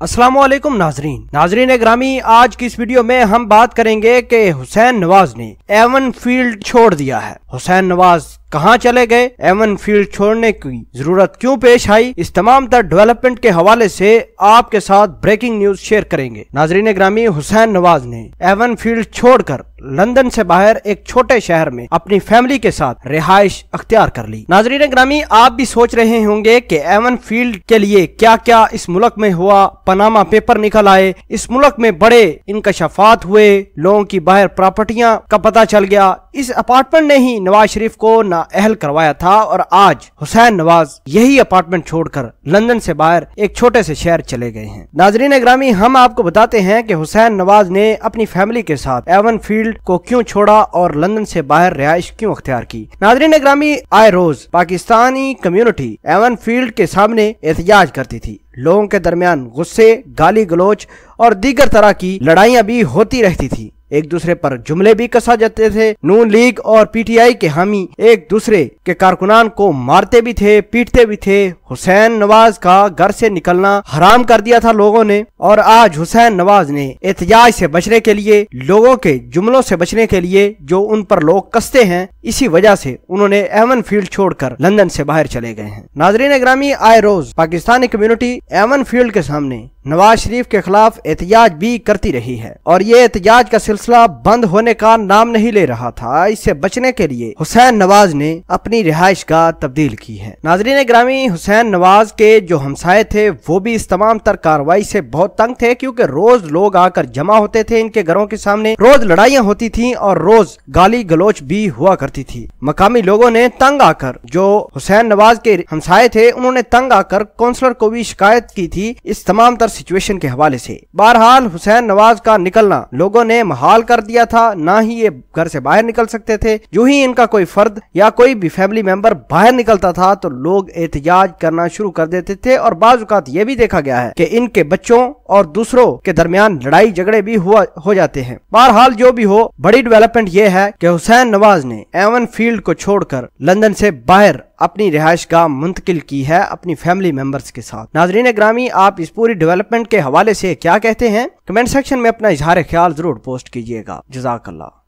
अस्सलामुअलैकुम नाजरीन ग्रामी, आज की इस वीडियो में हम बात करेंगे कि हुसैन नवाज ने एवन फील्ड छोड़ दिया है। हुसैन नवाज कहां चले गए, एवन फील्ड छोड़ने की जरूरत क्यों पेश आई, इस तमाम तर डेवलपमेंट के हवाले से आपके साथ ब्रेकिंग न्यूज शेयर करेंगे। नाजरीन ग्रामी, हुसैन नवाज ने एवन फील्ड छोड़कर लंदन से बाहर एक छोटे शहर में अपनी फैमिली के साथ रिहाइश अख्तियार कर ली। नाजरीन ग्रामी, आप भी सोच रहे होंगे कि एवन फील्ड के लिए क्या क्या इस मुल्क में हुआ, पनामा पेपर निकल आए, इस मुल्क में बड़े इंकशाफात हुए, लोगों की बाहर प्रॉपर्टियां का पता चल गया। इस अपार्टमेंट ने ही नवाज शरीफ को नाअहल करवाया था और आज हुसैन नवाज यही अपार्टमेंट छोड़कर लंदन से बाहर एक छोटे से शहर चले गए हैं। नाजरीन ग्रामी, हम आपको बताते हैं कि हुसैन नवाज ने अपनी फैमिली के साथ एवन फील्ड को क्यों छोड़ा और लंदन से बाहर रिहाइश क्यों अख्तियार की। नाजरीन ग्रामी, आए रोज पाकिस्तानी कम्युनिटी एवन फील्ड के सामने एहतजाज करती थी। लोगों के दरमियान गुस्से, गाली गलोच और दीगर तरह की लड़ाइयां भी होती रहती थी। एक दूसरे पर जुमले भी कसा जाते थे। नून लीग और पीटीआई के हामी एक दूसरे के कारकुनान को मारते भी थे, पीटते भी थे। हुसैन नवाज का घर से निकलना हराम कर दिया था लोगों ने। और आज हुसैन नवाज ने एहतजाज से बचने के लिए, लोगों के जुमलों से बचने के लिए जो उन पर लोग कसते हैं, इसी वजह से उन्होंने एवन फील्ड छोड़कर लंदन से बाहर चले गए हैं। नाजरीन ग्रामी, आए रोज पाकिस्तानी कम्युनिटी एवन फील्ड के सामने नवाज शरीफ के खिलाफ एहतजाज भी करती रही है और ये एहतजाज का सिलसिला बंद होने का नाम नहीं ले रहा था। इससे बचने के लिए हुसैन नवाज ने अपनी रिहाइश गाह तब्दील की है। नाजरीन ग्रामी, हुसैन नवाज के जो हमसाये थे वो भी इस तमाम तर कार्रवाई से बहुत तंग थे, क्योंकि रोज लोग आकर जमा होते थे इनके घरों के सामने, रोज लड़ाइयां होती थी और रोज गाली गलोच भी हुआ करती थी। मकामी लोगों ने तंग आकर, जो हुसैन नवाज के हमसाये थे, उन्होंने तंग आकर काउंसलर को भी शिकायत की थी इस तमाम तर सिचुएशन के हवाले से। बहरहाल हुसैन नवाज का निकलना लोगों ने महाल कर दिया था, ना ही ये घर से बाहर निकल सकते थे। जो ही इनका कोई फर्द या कोई भी फैमिली मेंबर बाहर निकलता था तो लोग एहतजाज करना शुरू कर देते थे। और बाज़ औक़ात ये भी देखा गया है कि इनके बच्चों और दूसरों के दरमियान लड़ाई झगड़े भी हो जाते हैं। बहरहाल जो भी हो, बड़ी डेवलपमेंट ये है कि हुसैन नवाज ने एवन फील्ड को छोड़कर लंदन से बाहर अपनी रिहाइश गाह मुंतकिल की है अपनी फैमिली मेंबर्स के साथ। नाजरीन ग्रामी, आप इस पूरी डेवलपमेंट के हवाले से क्या कहते हैं, कमेंट सेक्शन में अपना इजहार ख्याल जरूर पोस्ट कीजिएगा। जज़ाकल्लाह।